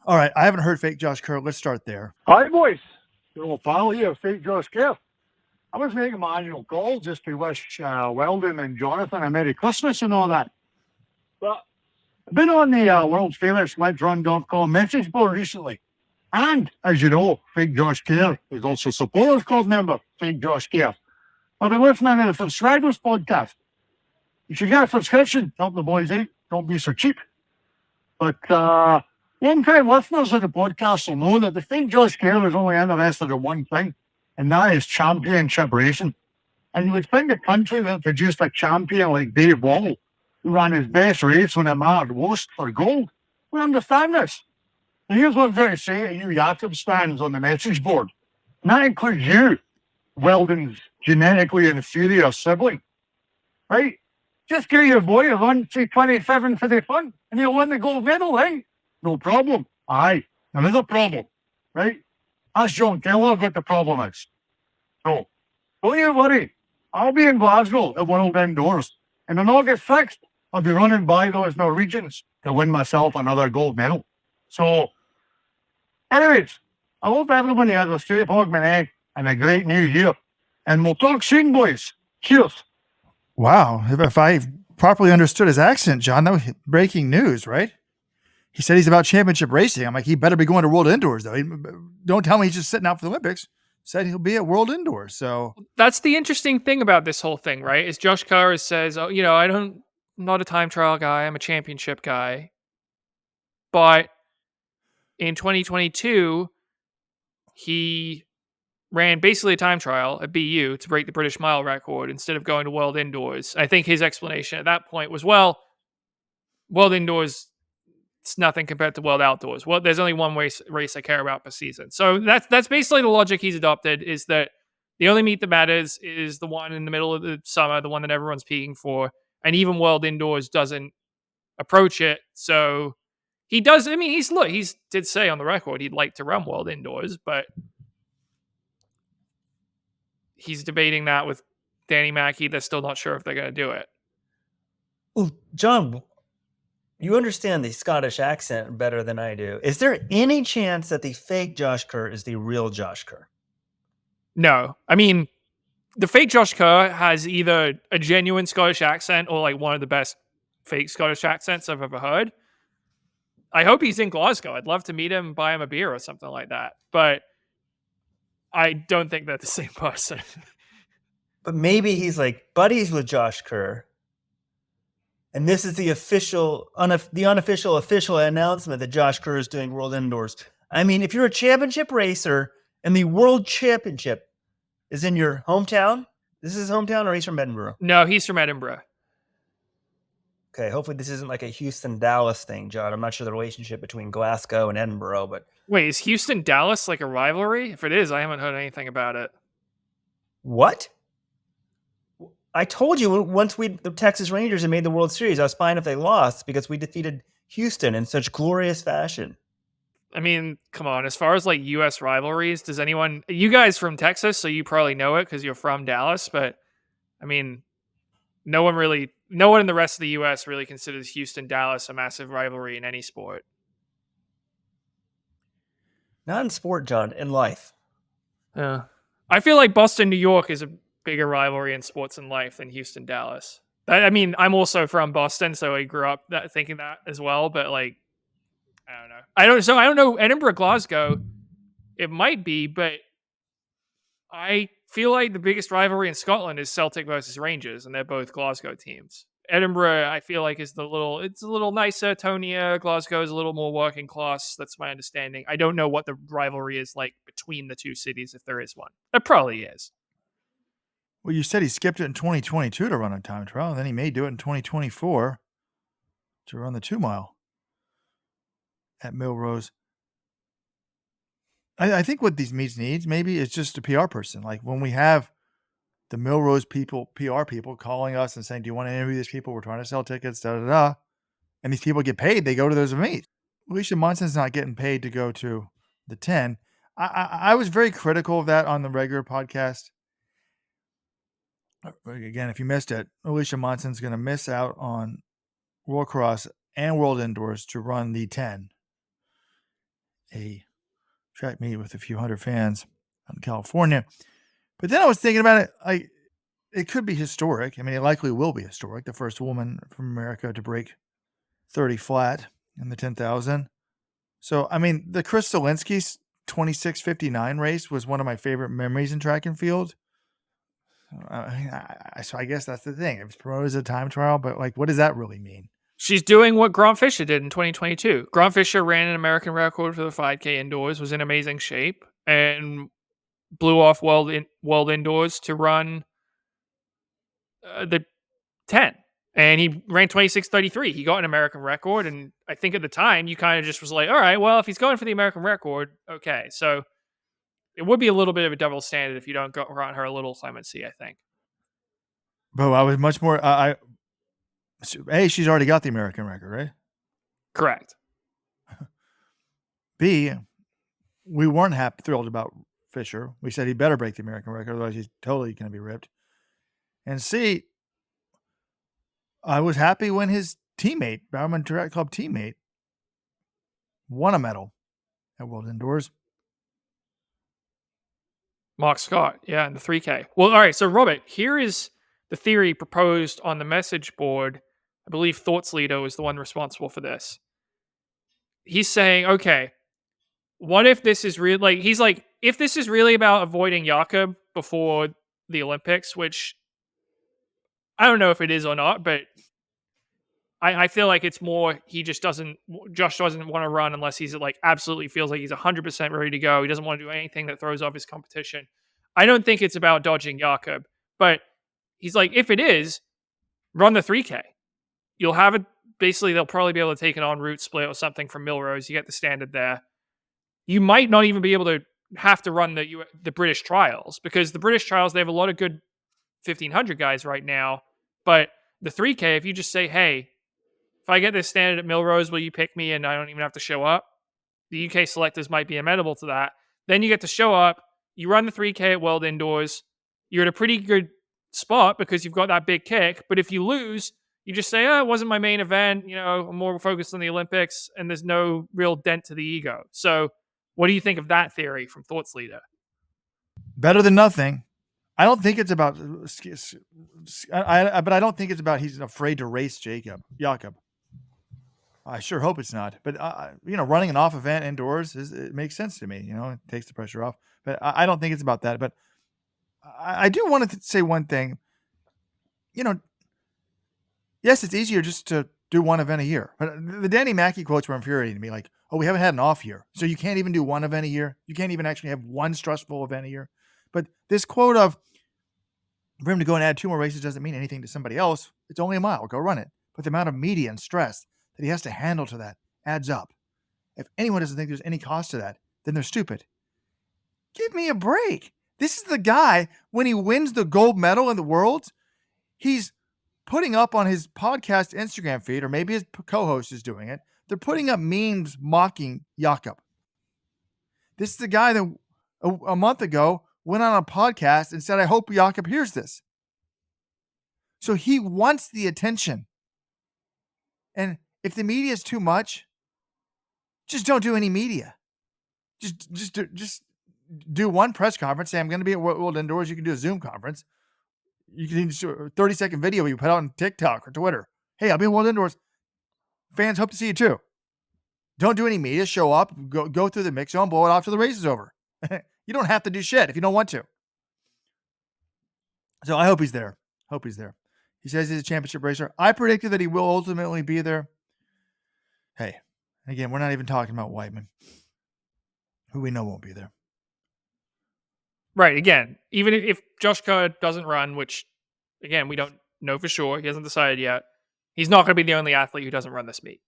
All right, I haven't heard fake Josh Kerr. Let's start there. Hi, boys. Your old pal here, fake Josh Kerr. I was making my annual call just to wish Weldon and Jonathan a Merry Christmas and all that. But I've been on the world's famous Let'sRun.com message board recently. And, as you know, fake Josh Kerr is also a supporters club member, fake Josh Kerr. I've been listening to the Subscribers podcast. You should get a subscription, help the boys out. Don't be so cheap. But long-time listeners of the podcast will know that the fake Josh Kerr is only interested in one thing, and that is championship racing. And you would think a country that produced a champion like Dave Wall, who ran his best race when it mattered most for gold, would understand this. And here's what I'm going to say to you Yakup stands on the message board. And that includes you, Weldon's genetically inferior sibling. Right? Just give your boy a run to 27 for the fun, and he'll win the gold medal, eh? No problem. Aye, there is a problem, right? Ask John Keller what the problem is. So, don't you worry. I'll be in Glasgow at World Indoors, and on August 6th, I'll be running by those Norwegians to win myself another gold medal. So, anyways, I hope everybody has a straight hogman egg and a great new year. And we'll talk soon, boys. Cheers. Wow, if I properly understood his accent, John, that was breaking news, right? He said he's about championship racing. I'm like, he better be going to World Indoors, though. Don't tell me he's just sitting out for the Olympics. Said he'll be at World Indoors. So That's the interesting thing about this whole thing, right? Is Josh Kerr says, "Oh, I'm not a time trial guy. I'm a championship guy." But in 2022, he ran basically a time trial at BU to break the British mile record instead of going to World Indoors. I think his explanation at that point was, well, World Indoors, it's nothing compared to World Outdoors. Well, there's only one race I care about per season. So that's basically the logic he's adopted, is that the only meet that matters is the one in the middle of the summer, the one that everyone's peaking for. And even World Indoors doesn't approach it. So he does. I mean, he did say on the record he'd like to run World Indoors, but he's debating that with Danny Mackey. They're still not sure if they're going to do it. Well, John, you understand the Scottish accent better than I do. Is there any chance that the fake Josh Kerr is the real Josh Kerr? No. I mean, the fake Josh Kerr has either a genuine Scottish accent or like one of the best fake Scottish accents I've ever heard. I hope he's in Glasgow. I'd love to meet him, buy him a beer or something like that. But I don't think they're the same person. But maybe he's like buddies with Josh Kerr. And this is the unofficial announcement that Josh Kerr is doing World Indoors. I mean, if you're a championship racer and the World Championship is in your hometown, this is his hometown, or he's from Edinburgh? No, he's from Edinburgh. Okay, hopefully this isn't like a Houston-Dallas thing, John. I'm not sure the relationship between Glasgow and Edinburgh, but... Wait, is Houston-Dallas like a rivalry? If it is, I haven't heard anything about it. What? I told you once the Texas Rangers had made the World Series, I was fine if they lost because we defeated Houston in such glorious fashion. I mean, come on. As far as like U.S. rivalries, does anyone... You guys from Texas, so you probably know it because you're from Dallas, but I mean, no one in the rest of the U.S. really considers Houston-Dallas a massive rivalry in any sport. Not in sport, John, in life. Yeah. I feel like Boston, New York is a bigger rivalry in sports and life than Houston, Dallas. I mean, I'm also from Boston, so I grew up thinking that as well. But like, I don't know. I don't know. Edinburgh, Glasgow, it might be, but I feel like the biggest rivalry in Scotland is Celtic versus Rangers, and they're both Glasgow teams. Edinburgh, I feel like, it's a little nicer, tonier. Glasgow is a little more working class. That's my understanding. I don't know what the rivalry is like between the two cities, if there is one. There probably is. Well, you said he skipped it in 2022 to run a time trial, and then he may do it in 2024 to run the 2 mile at Millrose. I think what these meets needs maybe is just a PR person. Like when we have the Millrose PR people calling us and saying, do you want to interview these people? We're trying to sell tickets, and these people get paid. They go to those meets. Alicia Monson's not getting paid to go to the 10. I was very critical of that on the regular podcast. Again, if you missed it, Alicia Monson's going to miss out on World Cross and World Indoors to run the 10. a track meet with a few hundred fans out in California. But then I was thinking about it. It could be historic. I mean, it likely will be historic. The first woman from America to break 30 flat in the 10,000. So, I mean, the Chris Zielinski's 26:59 race was one of my favorite memories in track and field. So I guess that's the thing. It's promoted as a time trial, but like, what does that really mean? She's doing what Grant Fisher did in 2022. Grant Fisher ran an American record for the 5K indoors, was in amazing shape, and blew off world indoors to run the 10. And he ran 26:33. He got an American record, and I think at the time you kind of just was like, all right, well, if he's going for the American record, okay. So it would be a little bit of a double standard if you don't grant her a little clemency, I think. But I was much more. A, she's already got the American record, right? Correct. B, we weren't thrilled about Fisher. We said he better break the American record, otherwise he's totally going to be ripped. And C, I was happy when his teammate, Bowerman Track Club teammate, won a medal at World Indoors. Mark Scott, yeah, in the 3K. Well, all right, so Robert, here is the theory proposed on the message board. I believe Thoughts Leader was the one responsible for this. He's saying, okay, what if this is real? Like, he's like, if this is really about avoiding Jakob before the Olympics, which I don't know if it is or not, but I feel like it's more Josh doesn't want to run unless he's like absolutely feels like he's 100% ready to go. He doesn't want to do anything that throws off his competition. I don't think it's about dodging Jakob, but he's like, if it is, run the 3K. You'll have it. Basically, they'll probably be able to take an en route split or something from Milrose. You get the standard there. You might not even be able to have to run the British trials, because the British trials, they have a lot of good 1500 guys right now. But the 3K, if you just say, hey, if I get this standard at Milrose, will you pick me and I don't even have to show up? The UK selectors might be amenable to that. Then you get to show up, you run the 3K at World Indoors, you're in a pretty good spot because you've got that big kick. But if you lose, you just say, oh, it wasn't my main event. I'm more focused on the Olympics, and there's no real dent to the ego. So what do you think of that theory from Thoughts Leader? Better than nothing. I don't think it's about, but I don't think it's about he's afraid to race Jakob. I sure hope it's not. But running an off event indoors it makes sense to me. It takes the pressure off. But I don't think it's about that. But I do want to say one thing. Yes, it's easier just to do one event a year. But the Danny Mackey quotes were infuriating to me. Like, oh, we haven't had an off year, so you can't even do one event a year. You can't even actually have one stressful event a year. But this quote of for him to go and add 2 more races doesn't mean anything to somebody else. It's only a mile. Go run it. But the amount of media and stress that he has to handle to that adds up. If anyone doesn't think there's any cost to that, then they're stupid. Give me a break. This is the guy, when he wins the gold medal in the Worlds, he's putting up on his podcast Instagram feed, or maybe his co-host is doing it. They're putting up memes mocking Jakob. This is the guy that a month ago went on a podcast and said, I hope Jakob hears this. So he wants the attention. And if the media is too much, just don't do any media. Just do one press conference. Say, I'm going to be at World Indoors. You can do a Zoom conference. You can do a 30-second video you put out on TikTok or Twitter. Hey, I'll be at World Indoors. Fans hope to see you too. Don't do any media. Show up. Go through the mix zone. Blow it off till the race is over. You don't have to do shit if you don't want to. So I hope he's there. He says he's a championship racer. I predicted that he will ultimately be there. Hey, again, we're not even talking about Whiteman, who we know won't be there. Right. Again, even if Josh Kerr doesn't run, which, again, we don't know for sure. He hasn't decided yet. He's not going to be the only athlete who doesn't run this meet.